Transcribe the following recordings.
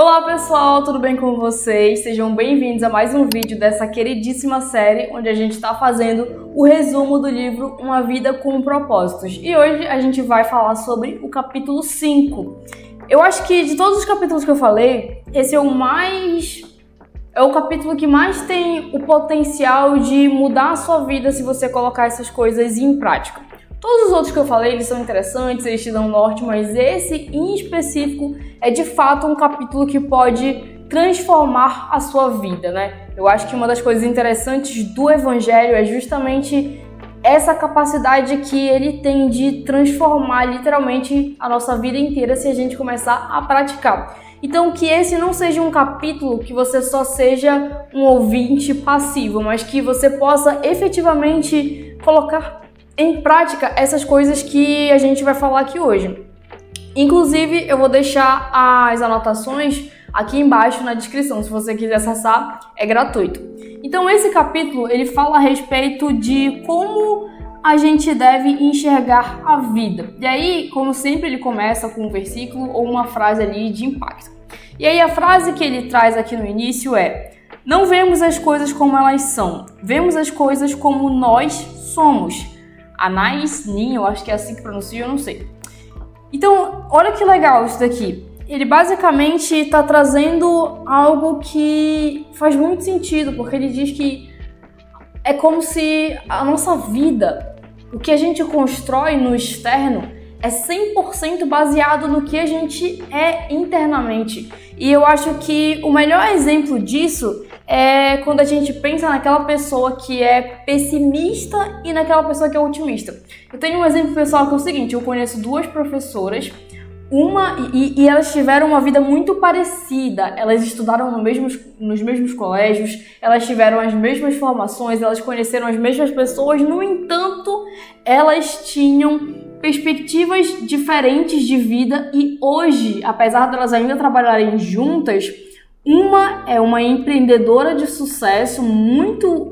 Olá pessoal, tudo bem com vocês? Sejam bem-vindos a mais um vídeo dessa queridíssima série onde a gente está fazendo o resumo do livro Uma Vida com Propósitos. E hoje a gente vai falar sobre o capítulo 5. Eu acho que de todos os capítulos que eu falei, esse é o capítulo que mais tem o potencial de mudar a sua vida se você colocar essas coisas em prática. Todos os outros que eu falei, eles são interessantes, eles te dão norte, mas esse em específico é de fato um capítulo que pode transformar a sua vida, né? Eu acho que uma das coisas interessantes do Evangelho é justamente essa capacidade que ele tem de transformar literalmente a nossa vida inteira se a gente começar a praticar. Então, que esse não seja um capítulo que você só seja um ouvinte passivo, mas que você possa efetivamente colocar em prática essas coisas que a gente vai falar aqui hoje. Inclusive, eu vou deixar as anotações aqui embaixo na descrição, se você quiser acessar, é gratuito. Então, esse capítulo, ele fala a respeito de como a gente deve enxergar a vida. E aí, como sempre, ele começa com um versículo ou uma frase ali de impacto. E aí, a frase que ele traz aqui no início é: não vemos as coisas como elas são, vemos as coisas como nós somos. Anais Nin, eu acho que é assim que pronuncia, eu não sei. Então, olha que legal isso daqui. Ele basicamente está trazendo algo que faz muito sentido, porque ele diz que é como se a nossa vida, o que a gente constrói no externo, é 100% baseado no que a gente é internamente. E eu acho que o melhor exemplo disso é quando a gente pensa naquela pessoa que é pessimista e naquela pessoa que é otimista. Eu tenho um exemplo pessoal que é o seguinte: eu conheço duas professoras, e elas tiveram uma vida muito parecida. Elas estudaram nos mesmos colégios, elas tiveram as mesmas formações, elas conheceram as mesmas pessoas, no entanto, elas tinham perspectivas diferentes de vida e hoje, apesar de elas ainda trabalharem juntas, uma é uma empreendedora de sucesso, muito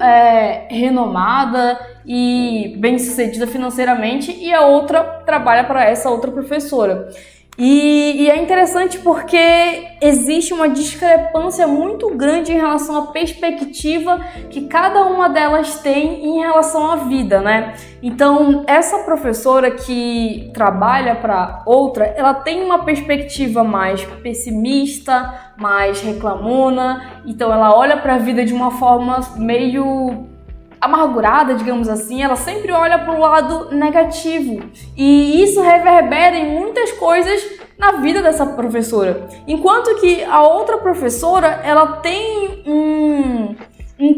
renomada e bem-sucedida financeiramente, e a outra trabalha para essa outra professora. E é interessante porque existe uma discrepância muito grande em relação à perspectiva que cada uma delas tem em relação à vida, né? Então, essa professora que trabalha para outra, ela tem uma perspectiva mais pessimista, mais reclamona, então ela olha para a vida de uma forma meio amargurada, digamos assim. Ela sempre olha para o lado negativo e isso reverbera em muitas coisas na vida dessa professora. Enquanto que a outra professora, ela tem um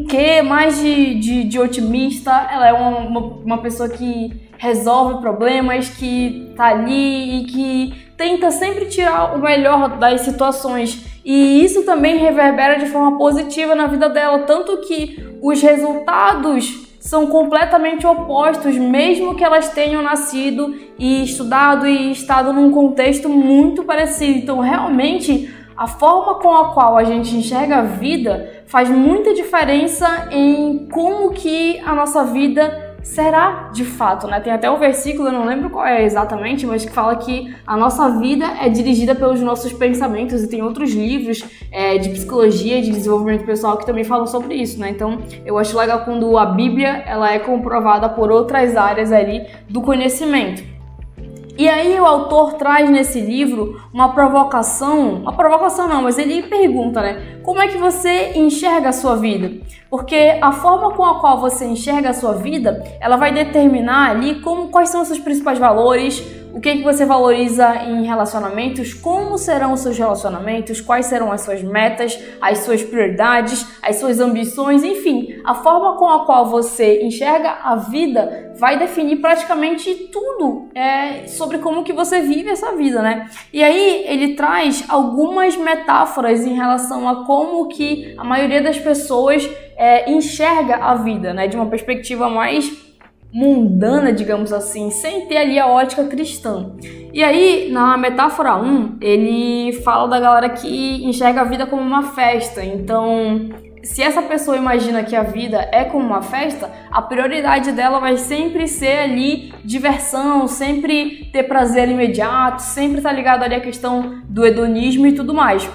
quê mais de otimista. Ela é uma pessoa que resolve problemas, que tá ali e que tenta sempre tirar o melhor das situações. E isso também reverbera de forma positiva na vida dela, tanto que os resultados são completamente opostos, mesmo que elas tenham nascido e estudado e estado num contexto muito parecido. Então, realmente, a forma com a qual a gente enxerga a vida faz muita diferença em como que a nossa vida será de fato, né? Tem até um versículo, eu não lembro qual é exatamente, mas que fala que a nossa vida é dirigida pelos nossos pensamentos, e tem outros livros de psicologia e de desenvolvimento pessoal que também falam sobre isso, né? Então, eu acho legal quando a Bíblia ela é comprovada por outras áreas ali do conhecimento. E aí o autor traz nesse livro uma provocação não, mas ele pergunta, né? Como é que você enxerga a sua vida? Porque a forma com a qual você enxerga a sua vida, ela vai determinar ali quais são os seus principais valores, o que você valoriza em relacionamentos, como serão os seus relacionamentos, quais serão as suas metas, as suas prioridades, as suas ambições, enfim. A forma com a qual você enxerga a vida vai definir praticamente tudo sobre como que você vive essa vida, né? E aí ele traz algumas metáforas em relação a como que a maioria das pessoas enxerga a vida, né? De uma perspectiva mais mundana, digamos assim, sem ter ali a ótica cristã. E aí, na metáfora 1, ele fala da galera que enxerga a vida como uma festa. Então, se essa pessoa imagina que a vida é como uma festa, a prioridade dela vai sempre ser ali diversão, sempre ter prazer imediato, sempre estar ligado ali à questão do hedonismo e tudo mais.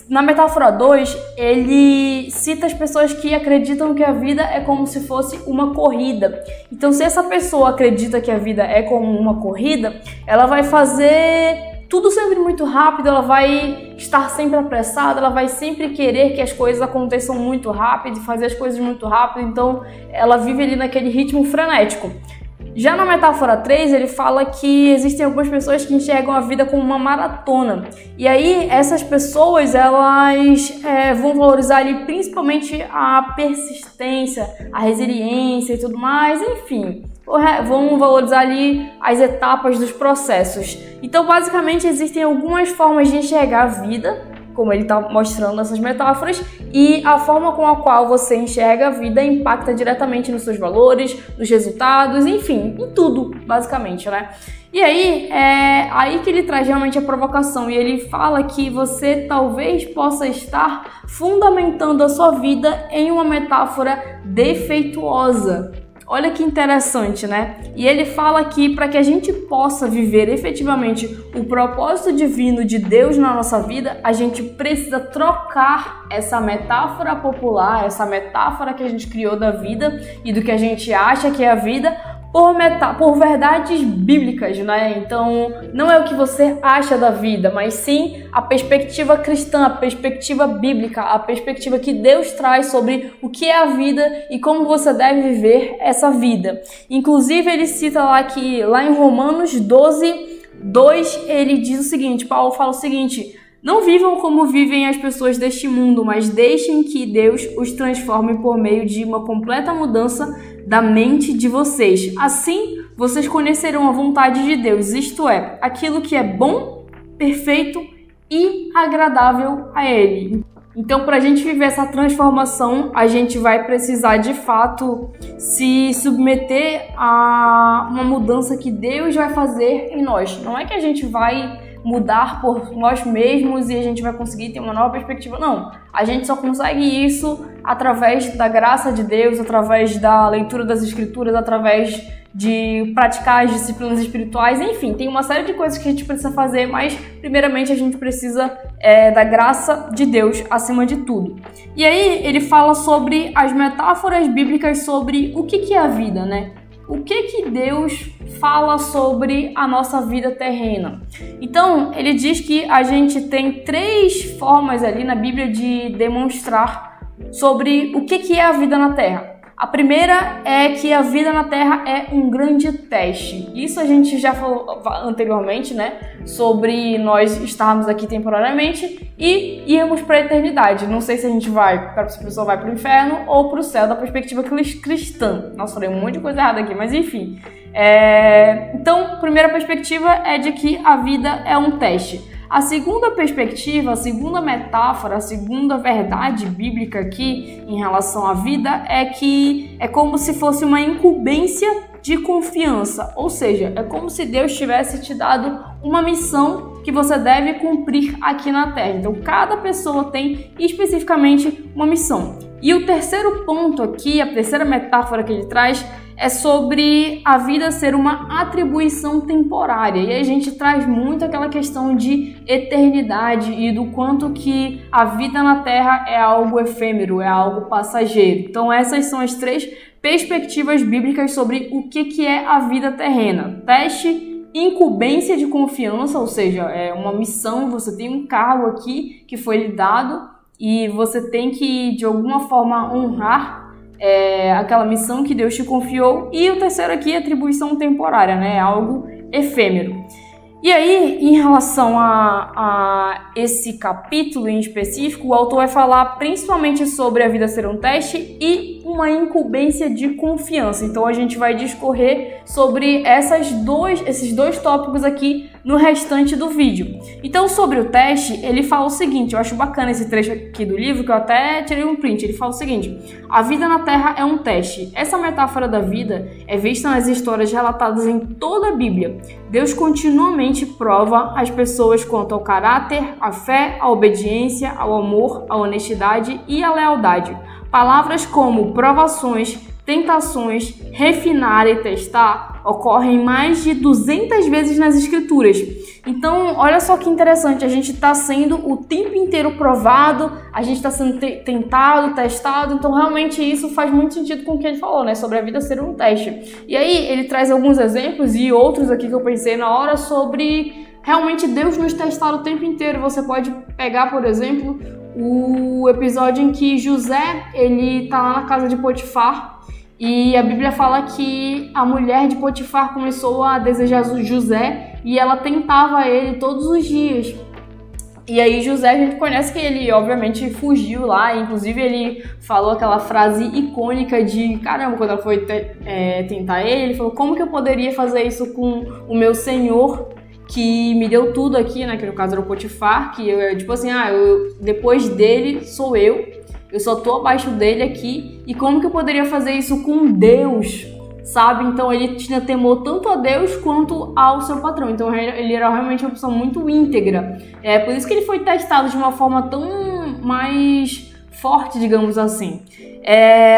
Na metáfora 2, ele cita as pessoas que acreditam que a vida é como se fosse uma corrida. Então, se essa pessoa acredita que a vida é como uma corrida, ela vai fazer tudo sempre muito rápido, ela vai estar sempre apressada, ela vai sempre querer que as coisas aconteçam muito rápido, fazer as coisas muito rápido, então ela vive ali naquele ritmo frenético. Já na metáfora 3, ele fala que existem algumas pessoas que enxergam a vida como uma maratona. E aí, essas pessoas, elas vão valorizar ali principalmente a persistência, a resiliência e tudo mais, enfim. Vão valorizar ali as etapas dos processos. Então, basicamente, existem algumas formas de enxergar a vida, como ele está mostrando nessas metáforas, e a forma com a qual você enxerga a vida impacta diretamente nos seus valores, nos resultados, enfim, em tudo, basicamente, né? E aí, é aí que ele traz realmente a provocação, e ele fala que você talvez possa estar fundamentando a sua vida em uma metáfora defeituosa. Olha que interessante, né? E ele fala que para que a gente possa viver efetivamente o propósito divino de Deus na nossa vida, a gente precisa trocar essa metáfora popular, essa metáfora que a gente criou da vida e do que a gente acha que é a vida, por verdades bíblicas, né? Então, não é o que você acha da vida, mas sim a perspectiva cristã, a perspectiva bíblica, a perspectiva que Deus traz sobre o que é a vida e como você deve viver essa vida. Inclusive, ele cita lá em Romanos 12, 2, ele diz o seguinte, Paulo fala o seguinte: não vivam como vivem as pessoas deste mundo, mas deixem que Deus os transforme por meio de uma completa mudança da mente de vocês. Assim, vocês conhecerão a vontade de Deus, isto é, aquilo que é bom, perfeito e agradável a Ele. Então, para a gente viver essa transformação, a gente vai precisar, de fato, se submeter a uma mudança que Deus vai fazer em nós. Não é que a gente vai mudar por nós mesmos e a gente vai conseguir ter uma nova perspectiva. Não, a gente só consegue isso através da graça de Deus, através da leitura das Escrituras, através de praticar as disciplinas espirituais, enfim, tem uma série de coisas que a gente precisa fazer, mas primeiramente a gente precisa da graça de Deus acima de tudo. E aí ele fala sobre as metáforas bíblicas sobre o que é a vida, né? O que Deus fala sobre a nossa vida terrena? Então, ele diz que a gente tem 3 formas ali na Bíblia de demonstrar sobre o que é a vida na Terra. A primeira é que a vida na Terra é um grande teste. Isso a gente já falou anteriormente, né? Sobre nós estarmos aqui temporariamente e irmos para a eternidade. Não sei se a gente vai, se a pessoa vai para o inferno ou para o céu da perspectiva cristã. Nossa, falei um monte de coisa errada aqui, mas enfim. Então, a primeira perspectiva é de que a vida é um teste. A segunda perspectiva, a segunda metáfora, a segunda verdade bíblica aqui em relação à vida é que é como se fosse uma incumbência de confiança, ou seja, é como se Deus tivesse te dado uma missão que você deve cumprir aqui na Terra. Então, cada pessoa tem especificamente uma missão. E o terceiro ponto aqui, a terceira metáfora que ele traz, é sobre a vida ser uma atribuição temporária. E a gente traz muito aquela questão de eternidade e do quanto que a vida na Terra é algo efêmero, é algo passageiro. Então essas são as 3 perspectivas bíblicas sobre o que é a vida terrena. Teste, incumbência de confiança, ou seja, é uma missão, você tem um cargo aqui que foi lhe dado e você tem que, de alguma forma, honrar aquela missão que Deus te confiou. E o terceiro aqui é atribuição temporária, né? Algo efêmero. E aí, em relação a esse capítulo em específico, o autor vai falar principalmente sobre a vida ser um teste e uma incumbência de confiança. Então a gente vai discorrer sobre esses dois tópicos aqui no restante do vídeo. Então, sobre o teste, ele fala o seguinte, eu acho bacana esse trecho aqui do livro, que eu até tirei um print. Ele fala o seguinte: a vida na Terra é um teste. Essa metáfora da vida é vista nas histórias relatadas em toda a Bíblia. Deus continuamente prova as pessoas quanto ao caráter, à fé, à obediência, ao amor, à honestidade e à lealdade. Palavras como provações, tentações, refinar e testar ocorrem mais de 200 vezes nas Escrituras. Então, olha só que interessante, a gente está sendo o tempo inteiro provado, a gente está sendo tentado, testado, então realmente isso faz muito sentido com o que ele falou, né, sobre a vida ser um teste. E aí ele traz alguns exemplos e outros aqui que eu pensei na hora sobre realmente Deus nos testar o tempo inteiro. Você pode pegar, por exemplo, o episódio em que José, ele tá lá na casa de Potifar e a Bíblia fala que a mulher de Potifar começou a desejar José e ela tentava ele todos os dias. E aí José, a gente conhece que ele obviamente fugiu lá, inclusive ele falou aquela frase icônica de caramba, quando ela foi tentar ele falou, como que eu poderia fazer isso com o meu senhor que me deu tudo aqui, né, que no caso era o Potifar, que eu, tipo assim, depois dele sou eu só tô abaixo dele aqui, e como que eu poderia fazer isso com Deus, sabe? Então ele tinha temor tanto a Deus quanto ao seu patrão, então ele era realmente uma pessoa muito íntegra, por isso que ele foi testado de uma forma tão mais forte, digamos assim.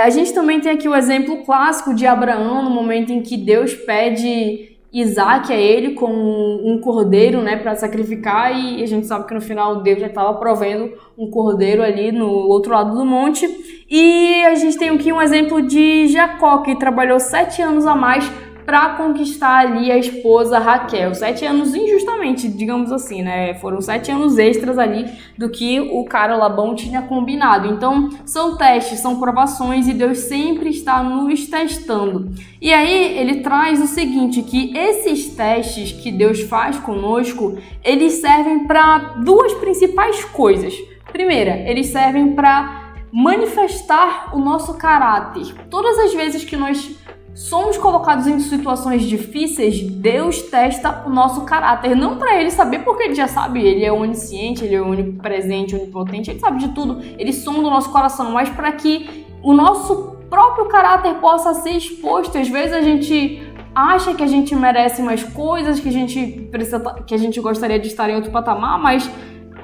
A gente também tem aqui o exemplo clássico de Abraão, no momento em que Deus pede Isaac a ele como um cordeiro, né, para sacrificar, e a gente sabe que no final Deus já estava provendo um cordeiro ali no outro lado do monte. E a gente tem aqui um exemplo de Jacó, que trabalhou 7 anos a mais para conquistar ali a esposa Raquel. 7 anos injustamente, digamos assim, né? Foram 7 anos extras ali do que o cara Labão tinha combinado. Então, são testes, são provações e Deus sempre está nos testando. E aí, ele traz o seguinte, que esses testes que Deus faz conosco, eles servem para 2 principais coisas. Primeira, eles servem para manifestar o nosso caráter. Todas as vezes que nós somos colocados em situações difíceis, Deus testa o nosso caráter, não para ele saber, porque ele já sabe, ele é onisciente, ele é onipresente, onipotente, ele sabe de tudo, ele sonda o nosso coração, mas para que o nosso próprio caráter possa ser exposto. Às vezes a gente acha que a gente merece mais coisas, que a gente gostaria de estar em outro patamar, mas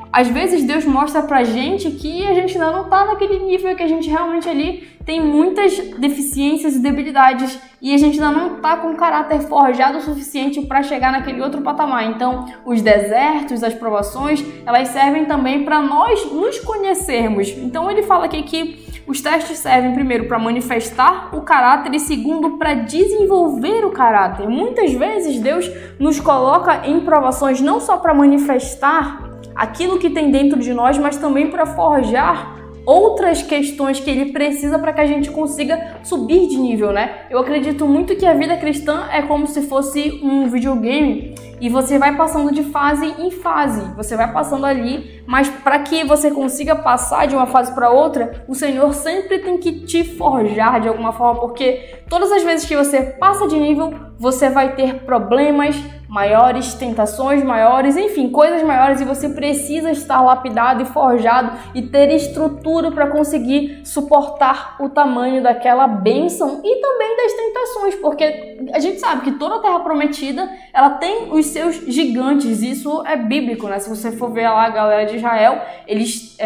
às vezes Deus mostra pra gente que a gente ainda não tá naquele nível, que a gente realmente ali tem muitas deficiências e debilidades e a gente ainda não tá com caráter forjado o suficiente para chegar naquele outro patamar. Então, os desertos, as provações, elas servem também para nós nos conhecermos. Então, ele fala aqui que os testes servem primeiro para manifestar o caráter e segundo para desenvolver o caráter. Muitas vezes Deus nos coloca em provações não só para manifestar aquilo que tem dentro de nós, mas também para forjar outras questões que ele precisa para que a gente consiga subir de nível, né? Eu acredito muito que a vida cristã é como se fosse um videogame e você vai passando de fase em fase, você vai passando ali, mas para que você consiga passar de uma fase para outra, o Senhor sempre tem que te forjar de alguma forma, porque todas as vezes que você passa de nível, você vai ter problemas maiores, tentações maiores, enfim, coisas maiores, e você precisa estar lapidado e forjado e ter estrutura para conseguir suportar o tamanho daquela bênção e também das tentações, porque a gente sabe que toda a terra prometida, ela tem os seus gigantes, isso é bíblico, né? Se você for ver lá a galera de Israel, eles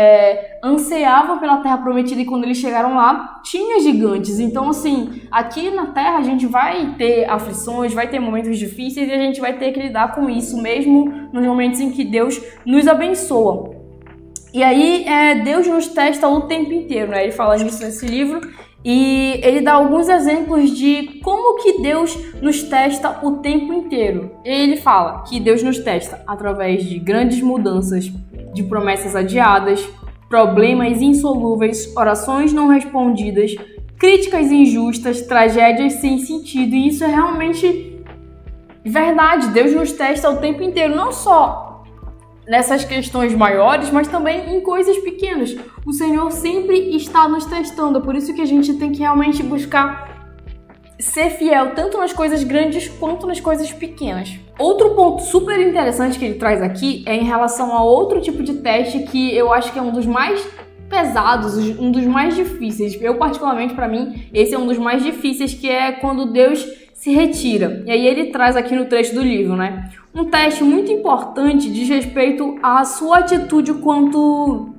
ansiavam pela terra prometida e quando eles chegaram lá, tinha gigantes. Então, assim, aqui na terra a gente vai ter aflições, vai ter momentos difíceis e a gente vai ter que lidar com isso, mesmo nos momentos em que Deus nos abençoa. E aí, Deus nos testa o tempo inteiro, né? Ele fala nisso nesse livro e ele dá alguns exemplos de como que Deus nos testa o tempo inteiro. Ele fala que Deus nos testa através de grandes mudanças, de promessas adiadas, problemas insolúveis, orações não respondidas, críticas injustas, tragédias sem sentido. E isso é realmente verdade. Deus nos testa o tempo inteiro, não só nessas questões maiores, mas também em coisas pequenas. O Senhor sempre está nos testando, por isso que a gente tem que realmente buscar ser fiel tanto nas coisas grandes quanto nas coisas pequenas. Outro ponto super interessante que ele traz aqui é em relação a outro tipo de teste que eu acho que é um dos mais pesados, um dos mais difíceis. Eu, particularmente, para mim, esse é um dos mais difíceis, que é quando Deus se retira. E aí ele traz aqui no trecho do livro, né? Um teste muito importante diz respeito à sua atitude quando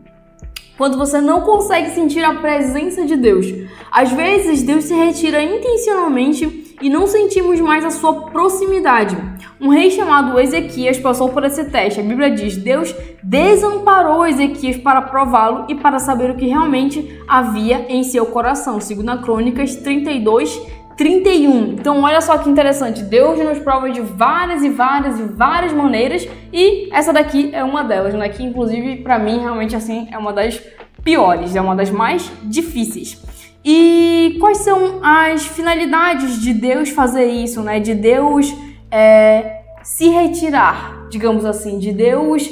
quando você não consegue sentir a presença de Deus. Às vezes, Deus se retira intencionalmente e não sentimos mais a sua proximidade. Um rei chamado Ezequias passou por esse teste. A Bíblia diz: Deus desamparou Ezequias para prová-lo e para saber o que realmente havia em seu coração. 2 Crônicas 32:31. Então, olha só que interessante. Deus nos prova de várias maneiras, e essa daqui é uma delas, né? Que, inclusive, para mim, realmente, assim, é uma das piores, é uma das mais difíceis. E quais são as finalidades de Deus fazer isso, né? De Deus se retirar, digamos assim, de Deus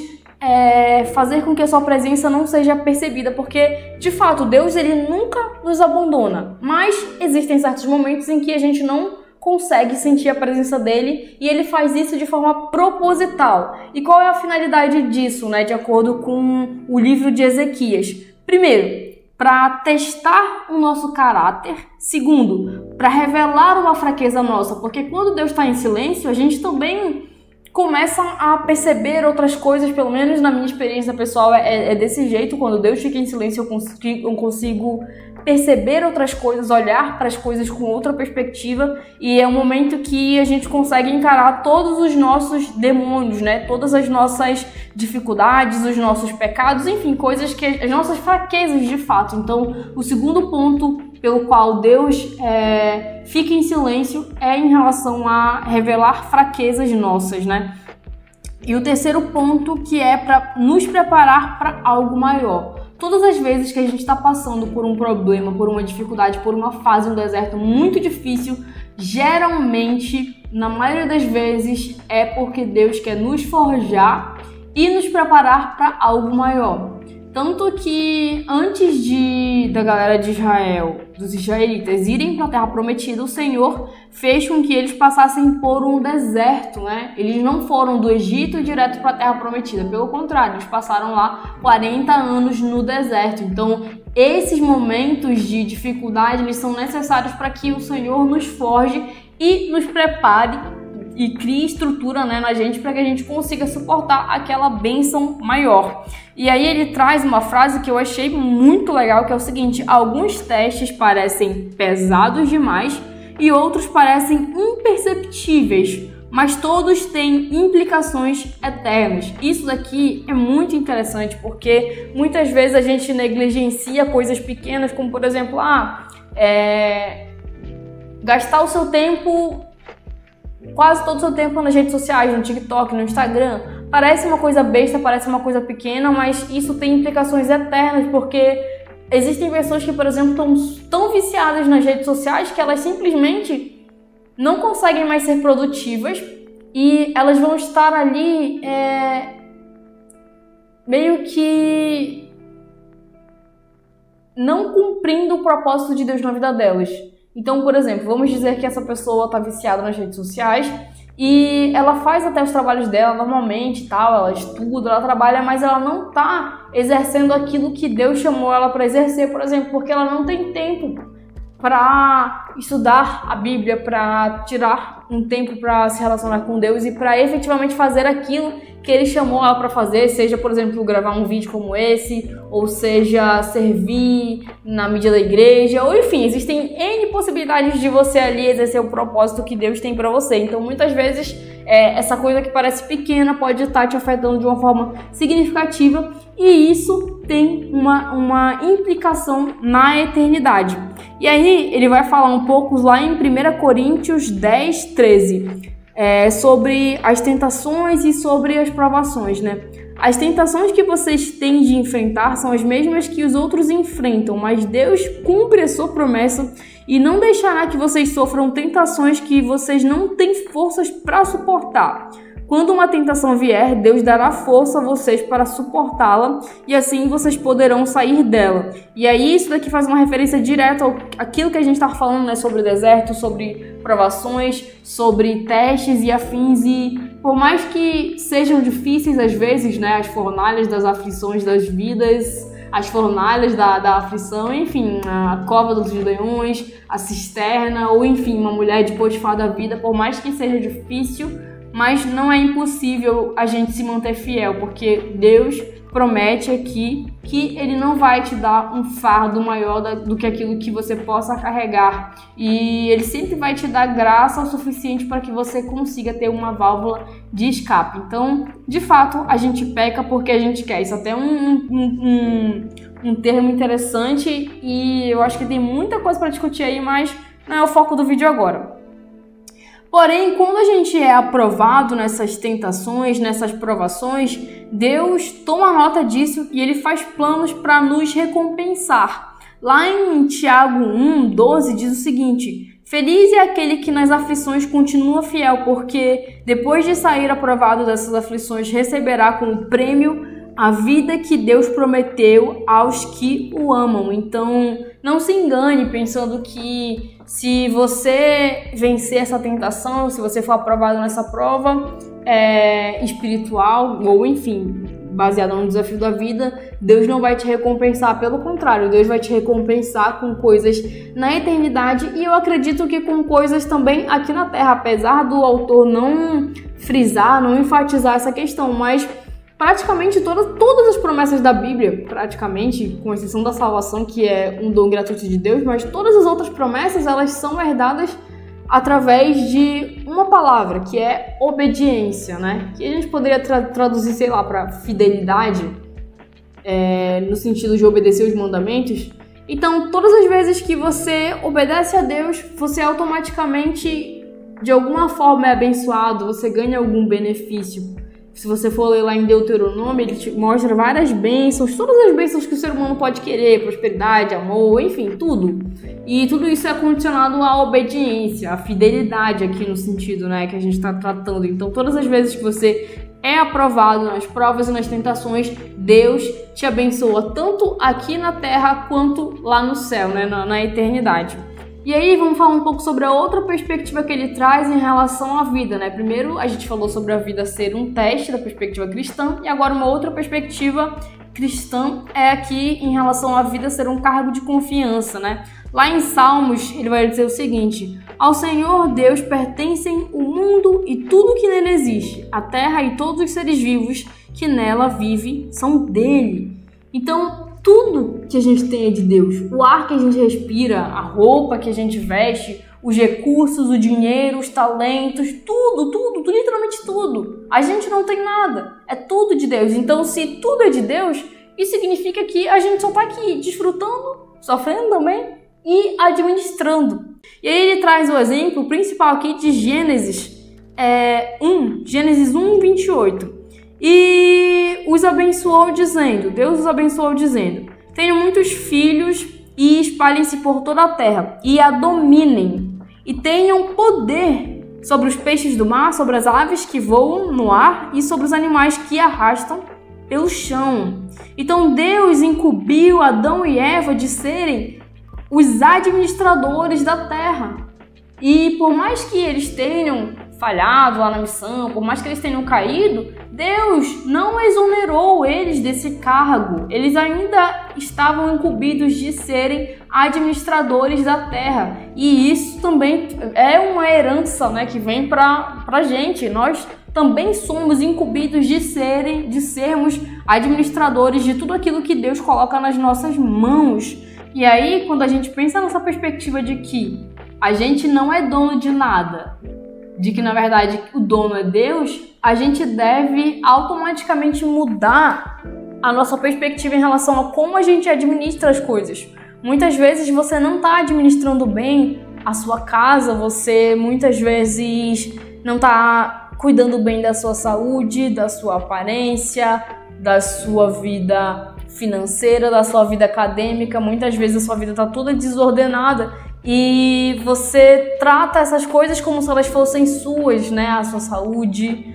fazer com que a sua presença não seja percebida, porque, de fato, Deus, ele nunca nos abandona, mas existem certos momentos em que a gente não consegue sentir a presença dele, e ele faz isso de forma proposital. E qual é a finalidade disso, né, de acordo com o livro de Ezequias? Primeiro, para testar o nosso caráter. Segundo, para revelar uma fraqueza nossa, porque quando Deus está em silêncio, a gente também começa a perceber outras coisas. Pelo menos na minha experiência pessoal é desse jeito. Quando Deus fica em silêncio, eu consigo perceber outras coisas, olhar para as coisas com outra perspectiva, e é um momento que a gente consegue encarar todos os nossos demônios, né? Todas as nossas dificuldades, os nossos pecados, enfim, coisas que as nossas fraquezas de fato. Então, o segundo ponto pelo qual Deus fica em silêncio é em relação a revelar fraquezas nossas, né? E o terceiro ponto, que é para nos preparar para algo maior. Todas as vezes que a gente está passando por um problema, por uma dificuldade, por uma fase, um deserto muito difícil, geralmente, na maioria das vezes, é porque Deus quer nos forjar e nos preparar para algo maior. Tanto que antes da galera de Israel, dos israelitas, irem para a Terra Prometida, o Senhor fez com que eles passassem por um deserto, né? Eles não foram do Egito direto para a Terra Prometida, pelo contrário, eles passaram lá 40 anos no deserto. Então, esses momentos de dificuldade, eles são necessários para que o Senhor nos forje e nos prepare e crie estrutura, né, na gente, para que a gente consiga suportar aquela bênção maior. E aí ele traz uma frase que eu achei muito legal, que é o seguinte: alguns testes parecem pesados demais e outros parecem imperceptíveis, mas todos têm implicações eternas. Isso daqui é muito interessante, porque muitas vezes a gente negligencia coisas pequenas, como, por exemplo, gastar o seu tempo, quase todo o seu tempo nas redes sociais, no TikTok, no Instagram. Parece uma coisa besta, parece uma coisa pequena, mas isso tem implicações eternas, porque existem pessoas que, por exemplo, estão tão viciadas nas redes sociais que elas simplesmente não conseguem mais ser produtivas, e elas vão estar ali meio que não cumprindo o propósito de Deus na vida delas. Então, por exemplo, vamos dizer que essa pessoa está viciada nas redes sociais e ela faz até os trabalhos dela normalmente, tal, ela estuda, ela trabalha, mas ela não está exercendo aquilo que Deus chamou ela para exercer, por exemplo, porque ela não tem tempo para estudar a Bíblia, para tirar um tempo para se relacionar com Deus e para efetivamente fazer aquilo que Ele chamou ela para fazer, seja, por exemplo, gravar um vídeo como esse, ou seja, servir na mídia da igreja, ou enfim, existem N possibilidades de você ali exercer o propósito que Deus tem para você. Então, muitas vezes, essa coisa que parece pequena pode estar te afetando de uma forma significativa, e isso tem uma implicação na eternidade. E aí, ele vai falar um pouco lá em 1 Coríntios 10:13, sobre as tentações e sobre as provações, né? As tentações que vocês têm de enfrentar são as mesmas que os outros enfrentam, mas Deus cumpre a sua promessa e não deixará que vocês sofram tentações que vocês não têm forças para suportar. Quando uma tentação vier, Deus dará força a vocês para suportá-la, e assim vocês poderão sair dela. E aí isso daqui faz uma referência direta àquilo que a gente está falando, né, sobre o deserto, sobre provações, sobre testes e afins. E por mais que sejam difíceis às vezes, né, as fornalhas das aflições das vidas, as fornalhas da aflição, enfim, a cova dos leões, a cisterna, ou enfim, uma mulher de Potifar da vida, por mais que seja difícil, mas não é impossível a gente se manter fiel, porque Deus promete aqui que Ele não vai te dar um fardo maior do que aquilo que você possa carregar, e Ele sempre vai te dar graça o suficiente para que você consiga ter uma válvula de escape. Então, de fato, a gente peca porque a gente quer. Isso até é um termo interessante, e eu acho que tem muita coisa para discutir aí, mas não é o foco do vídeo agora. Porém, quando a gente é aprovado nessas tentações, nessas provações, Deus toma nota disso e Ele faz planos para nos recompensar. Lá em Tiago 1:12 diz o seguinte: feliz é aquele que nas aflições continua fiel, porque depois de sair aprovado dessas aflições, receberá como prêmio a vida que Deus prometeu aos que o amam. Então, não se engane pensando que se você vencer essa tentação, se você for aprovado nessa prova espiritual, ou enfim, baseada no desafio da vida, Deus não vai te recompensar. Pelo contrário, Deus vai te recompensar com coisas na eternidade, e eu acredito que com coisas também aqui na Terra, apesar do autor não frisar, não enfatizar essa questão, mas praticamente todas as promessas da Bíblia, praticamente, com exceção da salvação, que é um dom gratuito de Deus, mas todas as outras promessas, elas são herdadas através de uma palavra, que é obediência, né? Que a gente poderia traduzir, sei lá, para fidelidade, no sentido de obedecer os mandamentos. Então, todas as vezes que você obedece a Deus, você automaticamente, de alguma forma, é abençoado, você ganha algum benefício. Se você for ler lá em Deuteronômio, ele te mostra várias bênçãos, todas as bênçãos que o ser humano pode querer, prosperidade, amor, enfim, tudo. E tudo isso é condicionado à obediência, à fidelidade aqui no sentido, né, que a gente está tratando. Então, todas as vezes que você é aprovado nas provas e nas tentações, Deus te abençoa, tanto aqui na terra quanto lá no céu, né, na eternidade. E aí vamos falar um pouco sobre a outra perspectiva que ele traz em relação à vida, né? Primeiro a gente falou sobre a vida ser um teste da perspectiva cristã, e agora uma outra perspectiva cristã é aqui em relação à vida ser um cargo de confiança, né? Lá em Salmos ele vai dizer o seguinte: ao Senhor Deus pertencem o mundo e tudo que nele existe, a terra e todos os seres vivos que nela vivem são dele. Então, tudo que a gente tem é de Deus. O ar que a gente respira, a roupa que a gente veste, os recursos, o dinheiro, os talentos, tudo, literalmente tudo. A gente não tem nada. É tudo de Deus. Então, se tudo é de Deus, isso significa que a gente só tá aqui desfrutando, sofrendo também e administrando. E aí ele traz o exemplo principal aqui de Gênesis 1:28. E os abençoou dizendo, Deus os abençoou dizendo: tenham muitos filhos e espalhem-se por toda a terra e a dominem, e tenham poder sobre os peixes do mar, sobre as aves que voam no ar e sobre os animais que arrastam pelo chão. Então Deus incumbiu Adão e Eva de serem os administradores da terra. E por mais que eles tenham falhado lá na missão, por mais que eles tenham caído, Deus não exonerou eles desse cargo. Eles ainda estavam incumbidos de serem administradores da terra. E isso também é uma herança, né, que vem pra gente. Nós também somos incumbidos de sermos administradores de tudo aquilo que Deus coloca nas nossas mãos. E aí, quando a gente pensa nessa perspectiva de que a gente não é dono de nada, de que na verdade o dono é Deus, a gente deve automaticamente mudar a nossa perspectiva em relação a como a gente administra as coisas. Muitas vezes você não está administrando bem a sua casa, você muitas vezes não está cuidando bem da sua saúde, da sua aparência, da sua vida financeira, da sua vida acadêmica. Muitas vezes a sua vida está toda desordenada e você trata essas coisas como se elas fossem suas, né? A sua saúde,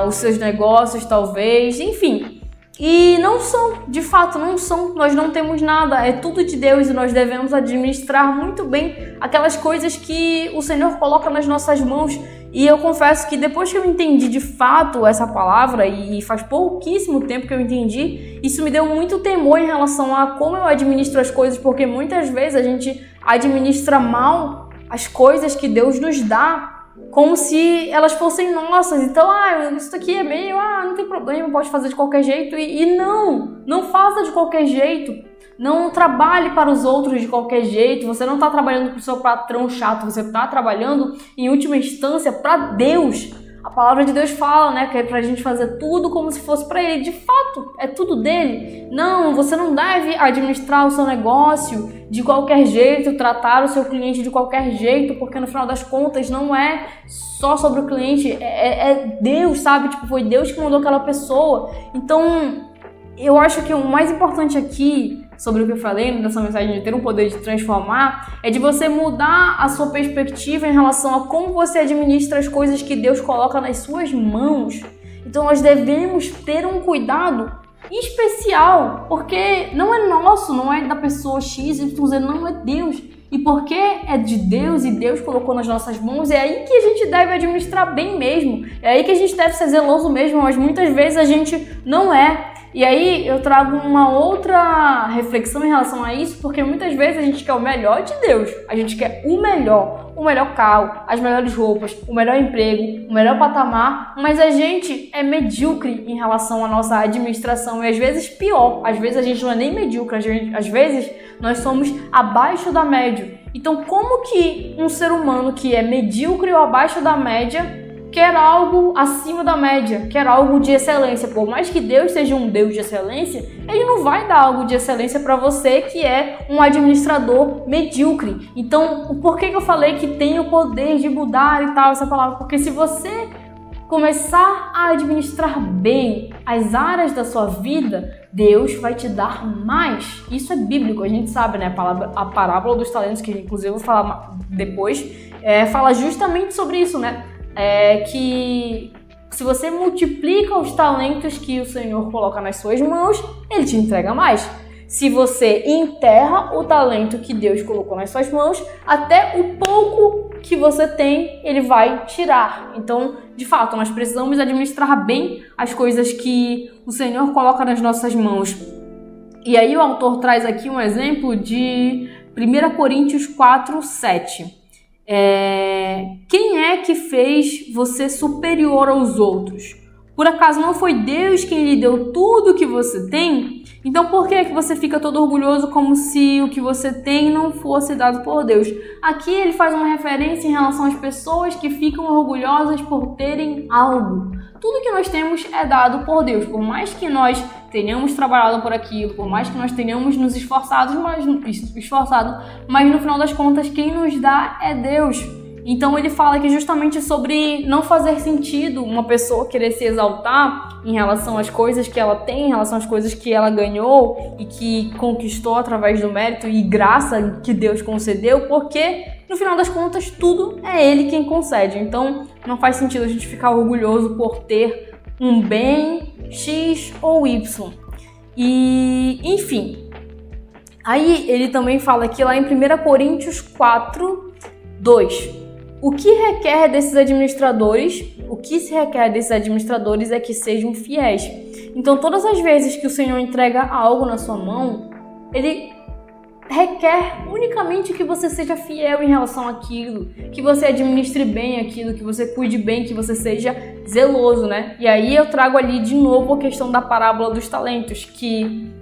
os seus negócios talvez, enfim. E não são, de fato não são, nós não temos nada, é tudo de Deus e nós devemos administrar muito bem aquelas coisas que o Senhor coloca nas nossas mãos. E eu confesso que depois que eu entendi de fato essa palavra, e faz pouquíssimo tempo que eu entendi, isso me deu muito temor em relação a como eu administro as coisas, porque muitas vezes a gente administra mal as coisas que Deus nos dá. como se elas fossem nossas. Então, isso aqui é meio, não tem problema, pode fazer de qualquer jeito. E não faça de qualquer jeito. Não trabalhe para os outros de qualquer jeito. Você não está trabalhando para o seu patrão chato, você está trabalhando, em última instância, para Deus. A palavra de Deus fala, né, que é pra gente fazer tudo como se fosse para Ele. De fato, é tudo dele. Não, você não deve administrar o seu negócio de qualquer jeito, tratar o seu cliente de qualquer jeito, porque no final das contas não é só sobre o cliente, é Deus, sabe? Tipo, foi Deus que mandou aquela pessoa. Então, eu acho que o mais importante aqui, sobre o que eu falei nessa mensagem de ter um poder de transformar, é de você mudar a sua perspectiva em relação a como você administra as coisas que Deus coloca nas suas mãos. Então nós devemos ter um cuidado especial, porque não é nosso, não é da pessoa X, Y, não é Deus. E porque é de Deus e Deus colocou nas nossas mãos, é aí que a gente deve administrar bem mesmo. É aí que a gente deve ser zeloso mesmo, mas muitas vezes a gente não é. E aí eu trago uma outra reflexão em relação a isso, porque muitas vezes a gente quer o melhor de Deus, a gente quer o melhor carro, as melhores roupas, o melhor emprego, o melhor patamar, mas a gente é medíocre em relação à nossa administração e às vezes pior, às vezes a gente não é nem medíocre, às vezes nós somos abaixo da média. Então como que um ser humano que é medíocre ou abaixo da média quer algo acima da média, quer algo de excelência? Por mais que Deus seja um Deus de excelência, Ele não vai dar algo de excelência para você que é um administrador medíocre. Então, por que eu falei que tem o poder de mudar e tal, essa palavra? Porque se você começar a administrar bem as áreas da sua vida, Deus vai te dar mais. Isso é bíblico, a gente sabe, né? A parábola dos talentos, que inclusive eu vou falar depois, fala justamente sobre isso, né? Que se você multiplica os talentos que o Senhor coloca nas suas mãos, Ele te entrega mais. Se você enterra o talento que Deus colocou nas suas mãos, até o pouco que você tem, Ele vai tirar. Então, de fato, nós precisamos administrar bem as coisas que o Senhor coloca nas nossas mãos. E aí o autor traz aqui um exemplo de 1 Coríntios 4:7. Quem é que fez você superior aos outros? Por acaso não foi Deus quem lhe deu tudo o que você tem? Então por que você fica todo orgulhoso como se o que você tem não fosse dado por Deus? Aqui ele faz uma referência em relação às pessoas que ficam orgulhosas por terem algo. Tudo que nós temos é dado por Deus. Por mais que nós tenhamos trabalhado por aquilo, por mais que nós tenhamos nos esforçado, mas no final das contas quem nos dá é Deus. Então ele fala aqui justamente sobre não fazer sentido uma pessoa querer se exaltar em relação às coisas que ela tem, em relação às coisas que ela ganhou e que conquistou através do mérito e graça que Deus concedeu, porque no final das contas tudo é Ele quem concede. Então não faz sentido a gente ficar orgulhoso por ter um bem X ou Y. E enfim, aí ele também fala aqui lá em 1 Coríntios 4:2. O que se requer desses administradores é que sejam fiéis. Então, todas as vezes que o Senhor entrega algo na sua mão, Ele requer unicamente que você seja fiel em relação àquilo, que você administre bem aquilo, que você cuide bem, que você seja zeloso, né? E aí eu trago ali de novo a questão da parábola dos talentos, que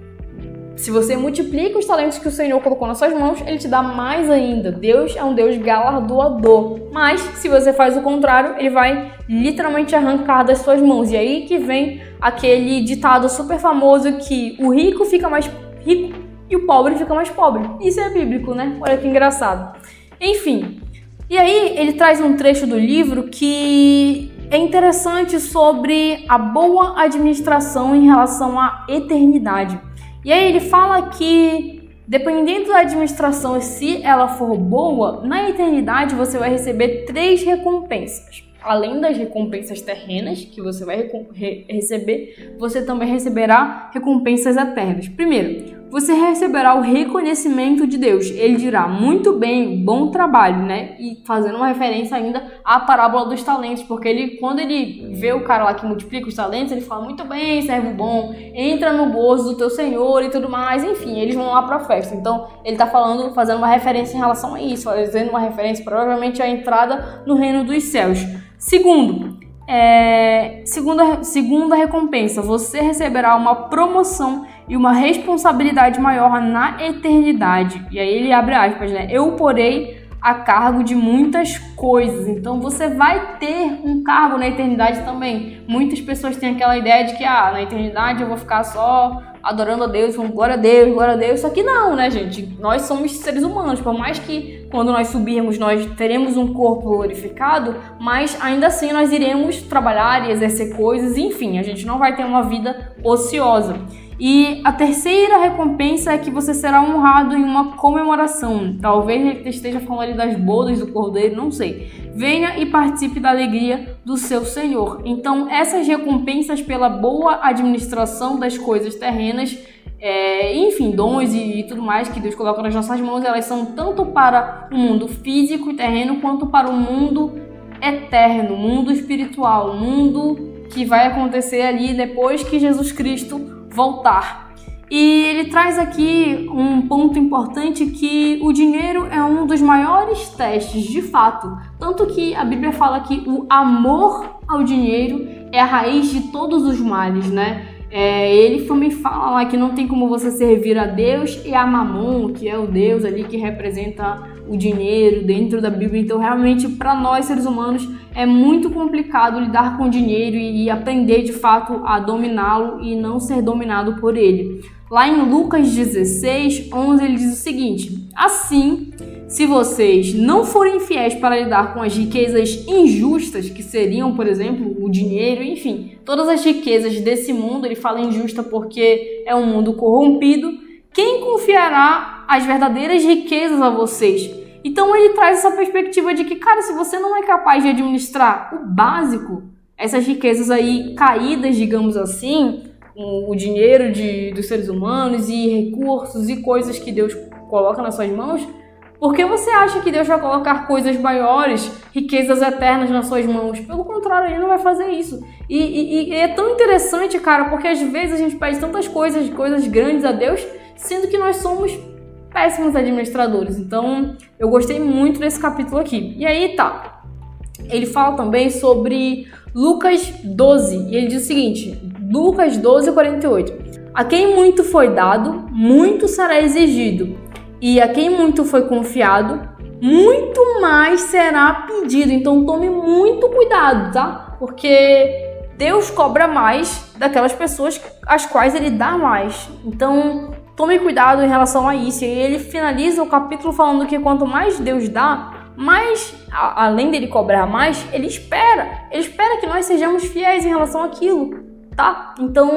se você multiplica os talentos que o Senhor colocou nas suas mãos, Ele te dá mais ainda. Deus é um Deus galardoador. Mas, se você faz o contrário, Ele vai literalmente arrancar das suas mãos. E aí que vem aquele ditado super famoso que o rico fica mais rico e o pobre fica mais pobre. Isso é bíblico, né? Olha que engraçado. Enfim, e aí ele traz um trecho do livro que é interessante sobre a boa administração em relação à eternidade. E aí ele fala que, dependendo da administração, se ela for boa, na eternidade você vai receber 3 recompensas. Além das recompensas terrenas que você vai receber, você também receberá recompensas eternas. Primeiro, você receberá o reconhecimento de Deus. Ele dirá, muito bem, bom trabalho, né? E fazendo uma referência ainda à parábola dos talentos, porque quando ele vê o cara lá que multiplica os talentos, ele fala, muito bem, servo bom, entra no gozo do teu Senhor e tudo mais. Enfim, eles vão lá para a festa. Então, ele está fazendo uma referência em relação a isso, fazendo uma referência provavelmente à entrada no reino dos céus. Segunda recompensa, você receberá uma promoção e uma responsabilidade maior na eternidade. E aí ele abre aspas, né? Eu porei a cargo de muitas coisas. Então você vai ter um cargo na eternidade também. Muitas pessoas têm aquela ideia de que na eternidade eu vou ficar só adorando a Deus, falando glória a Deus, glória a Deus. Só que não, né, gente? Nós somos seres humanos. Por mais que quando nós subirmos nós teremos um corpo glorificado, mas ainda assim nós iremos trabalhar e exercer coisas. Enfim, a gente não vai ter uma vida ociosa. E a terceira recompensa é que você será honrado em uma comemoração. Talvez ele esteja falando ali das bodas do Cordeiro, não sei. Venha e participe da alegria do seu Senhor. Então, essas recompensas pela boa administração das coisas terrenas, enfim, dons e tudo mais que Deus coloca nas nossas mãos, elas são tanto para o mundo físico e terreno, quanto para o mundo eterno, mundo espiritual, mundo que vai acontecer ali depois que Jesus Cristo voltar. E ele traz aqui um ponto importante, que o dinheiro é um dos maiores testes, de fato. Tanto que a Bíblia fala que o amor ao dinheiro é a raiz de todos os males, né? Ele também fala lá que não tem como você servir a Deus e a Mamon, que é o Deus ali que representa o dinheiro dentro da Bíblia. Então, realmente, para nós seres humanos, é muito complicado lidar com o dinheiro e aprender de fato a dominá-lo e não ser dominado por ele. Lá em Lucas 16:11, ele diz o seguinte: assim, se vocês não forem fiéis para lidar com as riquezas injustas, que seriam, por exemplo, o dinheiro, enfim, todas as riquezas desse mundo, ele fala injusta porque é um mundo corrompido, quem confiará as verdadeiras riquezas a vocês? Então ele traz essa perspectiva de que, cara, se você não é capaz de administrar o básico, essas riquezas aí caídas, digamos assim, o dinheiro dos seres humanos e recursos e coisas que Deus coloca nas suas mãos, por que você acha que Deus vai colocar coisas maiores, riquezas eternas nas suas mãos? Pelo contrário, Ele não vai fazer isso. E é tão interessante, cara, porque às vezes a gente pede tantas coisas grandes a Deus, sendo que nós somos péssimos administradores. Então, eu gostei muito desse capítulo aqui. E aí, ele fala também sobre Lucas 12, e ele diz o seguinte, Lucas 12:48. A quem muito foi dado, muito será exigido. E a quem muito foi confiado, muito mais será pedido. Então tome muito cuidado, tá? Porque Deus cobra mais daquelas pessoas às quais Ele dá mais. Então tome cuidado em relação a isso. E ele finaliza o capítulo falando que quanto mais Deus dá, mais, além dele cobrar mais, Ele espera que nós sejamos fiéis em relação àquilo. Tá? Então,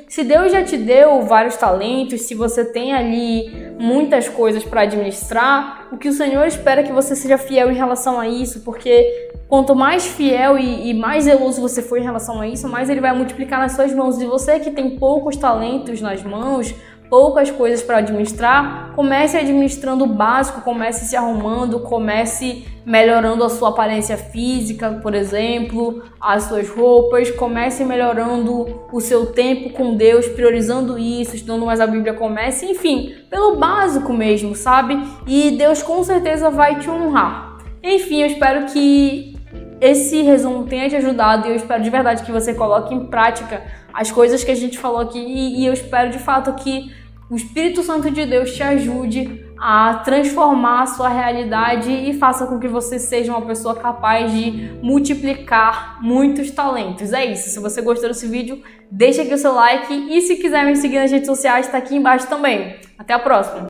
se Deus já te deu vários talentos, se você tem ali muitas coisas para administrar, o que o Senhor espera é que você seja fiel em relação a isso, porque quanto mais fiel e mais zeloso você for em relação a isso, mais Ele vai multiplicar nas suas mãos. E você que tem poucos talentos nas mãos, poucas coisas para administrar, comece administrando o básico, comece se arrumando, comece melhorando a sua aparência física, por exemplo, as suas roupas, comece melhorando o seu tempo com Deus, priorizando isso, estudando mais a Bíblia, comece, enfim, pelo básico mesmo, sabe? E Deus com certeza vai te honrar. Enfim, eu espero que esse resumo tenha te ajudado e eu espero de verdade que você coloque em prática as coisas que a gente falou aqui e eu espero de fato que o Espírito Santo de Deus te ajude a transformar a sua realidade e faça com que você seja uma pessoa capaz de multiplicar muitos talentos. É isso, se você gostou desse vídeo, deixa aqui o seu like e se quiser me seguir nas redes sociais, tá aqui embaixo também. Até a próxima!